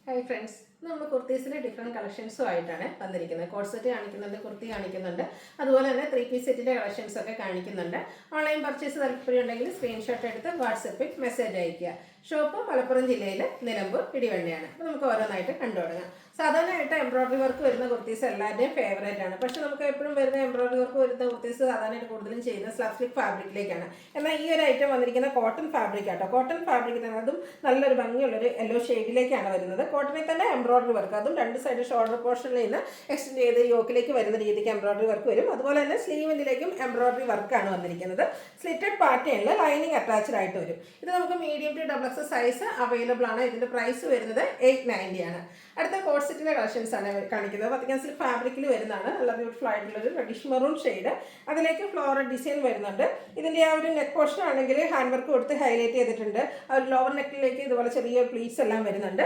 Hi friends, നമ്മൾ കുർത്തീസിലെ different കളക്ഷൻസും ആയിട്ടാണ് വന്നിരിക്കുന്നത്. കോഡ് സെറ്റ് കാണിക്കുന്നുണ്ട്, കുർത്തി കാണിക്കുന്നുണ്ട്, അതുപോലെ തന്നെ 3 പീസ് സെറ്റിൻ്റെ കളക്ഷൻസ് ഒക്കെ കാണിക്കുന്നുണ്ട്. ഓൺലൈൻ പർച്ചേസ് താല്പര്യമുണ്ടെങ്കിൽ സ്ക്രീൻഷോട്ട് എടുത്ത് വാട്സപ്പിൽ മെസ്സേജ് അയയ്ക്കുക. ഷോപ്പ് മലപ്പുറം ജില്ലയിൽ നിലമ്പൂർ ഇടിവണ്ടിയാണ്. അപ്പോൾ നമുക്ക് ഓരോന്നായിട്ട് കണ്ടു തുടങ്ങാം. സാധാരണയായിട്ട് എംബ്രോയ്ഡറി വർക്ക് വരുന്ന കുർത്തീസ് എല്ലാവരുടെയും ഫേവറേറ്റ് ആണ്. പക്ഷെ നമുക്ക് എപ്പോഴും വരുന്ന എംബ്രോയ്ഡറി വർക്ക് വരുന്ന കുർത്തീസ് സാധാരണയായിട്ട് കൂടുതലും ചെയ്യുന്ന സ്ലബ് സ്ലിപ്പ് ഫാബ്രിക്കിലേക്കാണ്. എന്നാൽ ഈ ഒരു ഐറ്റം വന്നിരിക്കുന്ന കോട്ടൺ ഫാബ്രിക് ആട്ടോ. കോട്ടൺ ഫാബ്രിക് തന്നെ അതും നല്ലൊരു ഭംഗിയുള്ളൊരു യെല്ലോ ഷെയ്ഡിലേക്കാണ് വരുന്നത്. കോട്ടണിൽ തന്നെ എംബ്രോയ്ഡറി വർക്ക്, അതും രണ്ട് സൈഡ് ഷോൾഡർ പോർഷനിൽ നിന്ന് എക്സ്റ്റെൻഡ് ചെയ്ത് യോക്കിലേക്ക് വരുന്ന രീതിക്ക് എംബ്രോയ്ഡറി വർക്ക് വരും. അതുപോലെ തന്നെ സ്ലീവിൻ്റിലേക്കും എംബ്രോയ്ഡറി വർക്കാണ് വന്നിരിക്കുന്നത്. സ്ലിറ്റഡ് പാറ്റേണിൽ ലൈനിങ് അറ്റാച്ച്ഡ് ആയിട്ട് വരും. ഇത് നമുക്ക് medium to double X size available ആണ്. ഇതിൻ്റെ പ്രൈസ് വരുന്നത് 890 ആണ്. അടുത്ത കോഡ് സെറ്റിൻ്റെ കളക്ഷൻസ് ആണ് കാണിക്കുന്നത്. വത്തിക്കാൻ സിൽക്ക് ഫാബ്രിക്കിൽ വരുന്നതാണ്. നല്ല ബ്യൂട്ടിഫുൾ ആയിട്ടുള്ളൊരു റെഡിഷ് മെറൂൺ ഷെയ്ഡ്, അതിലേക്ക് ഫ്ലോറൽ ഡിസൈൻ വരുന്നുണ്ട്. ഇതിൻ്റെ ആ ഒരു നെക്ക് പോർഷൻ ആണെങ്കിൽ ഹാൻഡ് വർക്ക് കൊടുത്ത് ഹൈലൈറ്റ് ചെയ്തിട്ടുണ്ട്. ആ ഒരു ലോവർ നെക്കിലേക്ക് ഇതുപോലെ ചെറിയ പ്ലീറ്റ്സ് എല്ലാം വരുന്നുണ്ട്.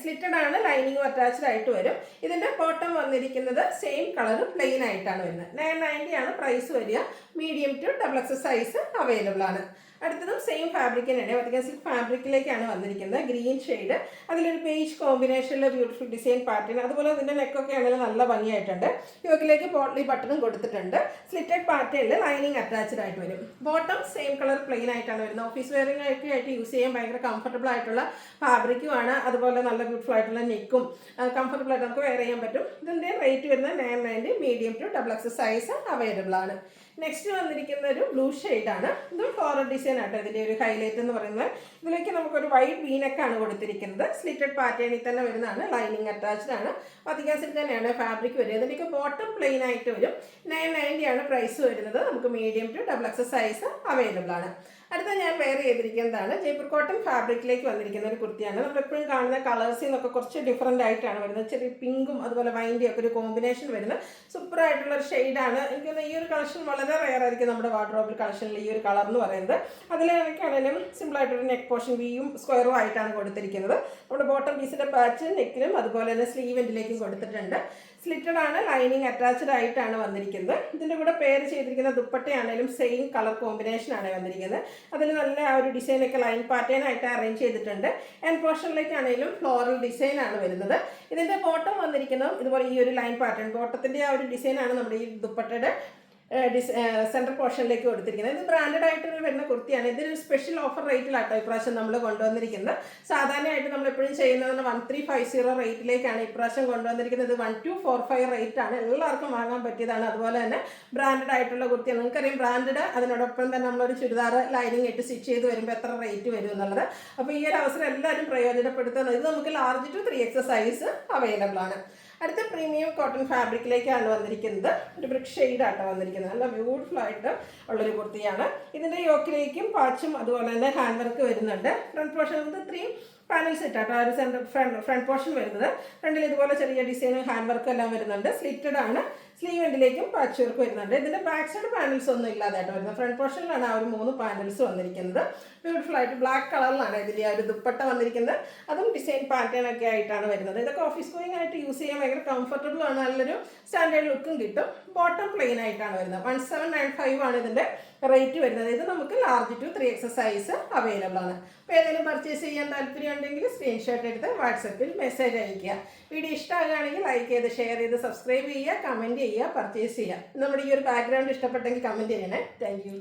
സ്ലിറ്റഡ് ആണ്, ലൈനിങ്ങും അറ്റാച്ച്ഡ് ആയിട്ട് വരും. ഇതിൻ്റെ ബോട്ടം വന്നിരിക്കുന്നത് സെയിം കളർ പ്ലെയിൻ ആയിട്ടാണ് വരുന്നത്. 990 ആണ് പ്രൈസ് വരിക. Medium to double X size available ആണ്. അടുത്തതും സെയിം ഫാബ്രിക് തന്നെയാണ്. വത്തിക്കാൻ സിൽക്ക് ഫാബ്രിക്കിലേക്കാണ് വന്നിരിക്കുന്നത്. ഗ്രീൻ ഷെയ്ഡ്, അതിലൊരു ബേജ് കോമ്പിനേഷനിൽ ബ്യൂട്ടിഫുൾ ഡിസൈൻ പാറ്റേൺ, അതുപോലെ ഇതിൻ്റെ നെക്കൊക്കെ ആണെങ്കിലും നല്ല ഭംഗിയായിട്ടുണ്ട്. യോക്കിലേക്ക് പോട്ട്ലി ബട്ടണും കൊടുത്തിട്ടുണ്ട്. സ്ലിറ്റഡ് പാറ്റേണിൽ ലൈനിങ് അറ്റാച്ച്ഡ് ആയിട്ട് വരും. ബോട്ടം സെയിം കളർ പ്ലെയിൻ ആയിട്ടാണ് വരുന്നത്. ഓഫീസ് വെയറിംഗ് ഒക്കെ ആയിട്ട് യൂസ് ചെയ്യാൻ ഭയങ്കര കംഫർട്ടബിൾ ആയിട്ടുള്ള ഫാബ്രിക്കുമാണ്. അതുപോലെ നല്ല ബ്യൂട്ടിഫുൾ ആയിട്ടുള്ള നെക്കും കംഫർട്ടബിൾ ആയിട്ട് നമുക്ക് വെയർ ചെയ്യാൻ പറ്റും. ഇതിൻ്റെ റേറ്റ് വരുന്നത് 990, medium to double X size available ആണ്. നെക്സ്റ്റ് വന്നിരിക്കുന്ന ഒരു ബ്ലൂ ഷെയ്ഡാണ്. ഇതും ഫ്ലോറൽ ഡിസൈൻ ആട്ടോ ഇതിൻ്റെ ഒരു ഹൈലൈറ്റ് എന്ന് പറയുന്നത്. ഇതിലേക്ക് നമുക്കൊരു വൈഡ് വീനക്കാണ് കൊടുത്തിരിക്കുന്നത്. സ്ലിറ്റഡ് പാറ്റേണിൽ തന്നെ വരുന്നതാണ്. ലൈനിങ് അറ്റാച്ച്ഡ് ആണ്. വത്തിക്കാൻ സിൽക്ക് തന്നെയാണ് ഫാബ്രിക് വരിക. ഇതിലേക്ക് ബോട്ടം പ്ലെയിൻ ആയിട്ട് വരും. 990 ആണ് പ്രൈസ് വരുന്നത്. നമുക്ക് medium to double X size available ആണ്. അടുത്ത ഞാൻ വെയർ ചെയ്തിരിക്കുന്നതാണ് ജയ്പൂർ കോട്ടൺ ഫാബ്രിക്കിലേക്ക് വന്നിരിക്കുന്ന ഒരു കുർത്തിയാണ്. നമ്മളെപ്പോഴും കാണുന്ന കളേഴ്സിൽ നിന്നൊക്കെ കുറച്ച് ഡിഫറൻ്റ് ആയിട്ടാണ് വരുന്നത്. ചെറിയ പിങ്കും അതുപോലെ വൈൻ്റെയും ഒക്കെ ഒരു കോമ്പിനേഷൻ വരുന്ന സൂപ്പറായിട്ടുള്ള ഒരു ഷെയ്ഡാണ്. എനിക്കൊന്ന് ഈ ഒരു കളക്ഷൻ വളരെ റെയർ ആയിരിക്കും നമ്മുടെ വാർഡ്രോബിൽ കളക്ഷനിൽ ഈ ഒരു കളർ എന്ന് പറയുന്നത്. അതിലേക്കാണെങ്കിലും സിമ്പിളായിട്ടൊരു നെക്ക് പോർഷൻ വിയും സ്ക്വയറും ആയിട്ടാണ് കൊടുത്തിരിക്കുന്നത്. നമ്മുടെ ബോട്ടം പീസിൻ്റെ പാച്ച് നെക്കിലും അതുപോലെ തന്നെ സ്ലീവെൻറ്റിലേക്കും കൊടുത്തിട്ടുണ്ട്. സ്ലിറ്റഡ് ആണ്, ലൈനിങ് അറ്റാച്ച്ഡ് ആയിട്ടാണ് വന്നിരിക്കുന്നത്. ഇതിൻ്റെ കൂടെ പേര് ചെയ്തിരിക്കുന്ന ദുപ്പട്ടയാണെങ്കിലും സെയിം കളർ കോമ്പിനേഷനാണ് വന്നിരിക്കുന്നത്. അതിൽ നല്ല ആ ഒരു ഡിസൈനൊക്കെ ലൈൻ പാറ്റേൺ ആയിട്ട് അറേഞ്ച് ചെയ്തിട്ടുണ്ട്. ആൻഡ് പോർഷനിലേക്കാണെങ്കിലും ഫ്ലോറൽ ഡിസൈൻ ആണ് വരുന്നത്. ഇതിൻ്റെ ബോട്ടം വന്നിരിക്കുന്നത് ഇതുപോലെ ഈ ഒരു ലൈൻ പാറ്റേൺ, ബോട്ടത്തിൻ്റെ ആ ഒരു ഡിസൈനാണ് നമ്മുടെ ഈ ദുപ്പട്ടയുടെ സെൻട്രൽ പോർഷനിലേക്ക് കൊടുത്തിരിക്കുന്നത്. ഇത് ബ്രാൻഡഡ് ആയിട്ട് വരുന്ന കുർത്തിയാണ്. ഇതൊരു സ്പെഷ്യൽ ഓഫർ റേറ്റിലാട്ടോ ഇപ്രാവശ്യം നമ്മൾ കൊണ്ടുവന്നിരിക്കുന്നത്. സാധാരണയായിട്ട് നമ്മൾ എപ്പോഴും ചെയ്യുന്നത് 1350 റേറ്റിലേക്കാണ് ഇപ്രാവശ്യം കൊണ്ടുവന്നിരിക്കുന്നത്. 1245 റേറ്റാണ്. എല്ലാവർക്കും വാങ്ങാൻ പറ്റിയതാണ്. അതുപോലെ തന്നെ ബ്രാൻഡഡ് ആയിട്ടുള്ള കുർത്തിയാണ്. നിങ്ങൾക്കറിയാം ബ്രാൻഡഡ്, അതിനോടൊപ്പം തന്നെ നമ്മളൊരു ചുരിദാർ ലൈനിങ് ഇട്ട് സ്റ്റിച്ച് ചെയ്ത് വരുമ്പോൾ എത്ര റേറ്റ് വരും എന്നുള്ളത്. അപ്പോൾ ഈ ഒരു അവസരം എല്ലാവരും പ്രയോജനപ്പെടുത്തുന്നത്. ഇത് നമുക്ക് large to 3X size available ആണ്. അടുത്ത പ്രീമിയം കോട്ടൺ ഫാബ്രിക്കിലേക്കാണ് വന്നിരിക്കുന്നത്. ഒരു ബ്രിക്ക് ഷെയ്ഡാട്ടോ വന്നിരിക്കുന്നത്. നല്ല ബ്യൂട്ടിഫുൾ ആയിട്ട് ഉള്ളൊരു കുർത്തിയാണ്. ഇതിൻ്റെ യോക്കിലേക്കും പാച്ചും അതുപോലെ തന്നെ ഹാൻഡ് വർക്ക് വരുന്നുണ്ട്. ഫ്രണ്ട് പോർഷൻ 3 പാനൽസ് ഇട്ടാട്ടോ ആ ഒരു ഫ്രണ്ട് പോർഷൻ വരുന്നത്. ഫ്രണ്ടിൽ ഇതുപോലെ ചെറിയ ഡിസൈനും ഹാൻഡ് വർക്കും എല്ലാം വരുന്നുണ്ട്. സ്ലിറ്റഡ് ആണ്, സ്ലീവ് എൻഡിലേക്കും പാച്ച് വർക്ക് വരുന്നുണ്ട്. ഇതിൻ്റെ ബാക്ക് സൈഡ് പാനൽസ് ഒന്നും ഇല്ലാതായിട്ട് വരുന്നത്. ഫ്രണ്ട് പോർഷനിലാണ് ആ ഒരു 3 പാനൽസ് വന്നിരിക്കുന്നത്. ബ്യൂട്ടിഫുൾ ആയിട്ട് ബ്ലാക്ക് കളറിലാണ് ഇതിൻ്റെ ആ ഒരു ദുപ്പട്ട വന്നിരിക്കുന്നത്. അതും ഡിസൈൻ പാറ്റേൺ ഒക്കെ ആയിട്ടാണ് വരുന്നത്. ഇതൊക്കെ ഓഫീസ് ഗോയിങ് ആയിട്ട് യൂസ് ചെയ്യാൻ ഭയങ്കര കംഫർട്ടബിൾ ആണ്. നല്ലൊരു സ്റ്റാൻഡേർഡ് ലുക്കും കിട്ടും. ബോട്ടം പ്ലെയിൻ ആയിട്ടാണ് വരുന്നത്. 1795 ആണ് ഇതിൻ്റെ റേറ്റ് വരുന്നത്. ഇത് നമുക്ക് large to 3X size available ആണ്. അപ്പോൾ ഏതെങ്കിലും പർച്ചേസ് ചെയ്യാൻ താല്പര്യം ഉണ്ടെങ്കിൽ സ്ക്രീൻഷോട്ട് എടുത്ത് വാട്സപ്പിൽ മെസ്സേജ് അയയ്ക്കുക. വീഡിയോ ഇഷ്ടമാകുകയാണെങ്കിൽ ലൈക്ക് ചെയ്ത് ഷെയർ ചെയ്ത് സബ്സ്ക്രൈബ് ചെയ്യുക, കമൻറ്റ് ചെയ്യുക, പർച്ചേസ് ചെയ്യുക. നമ്മുടെ ഈ ഒരു ബാക്ക്ഗ്രൗണ്ട് ഇഷ്ടപ്പെട്ടെങ്കിൽ കമൻറ്റ് ചെയ്യണേ. Thank you.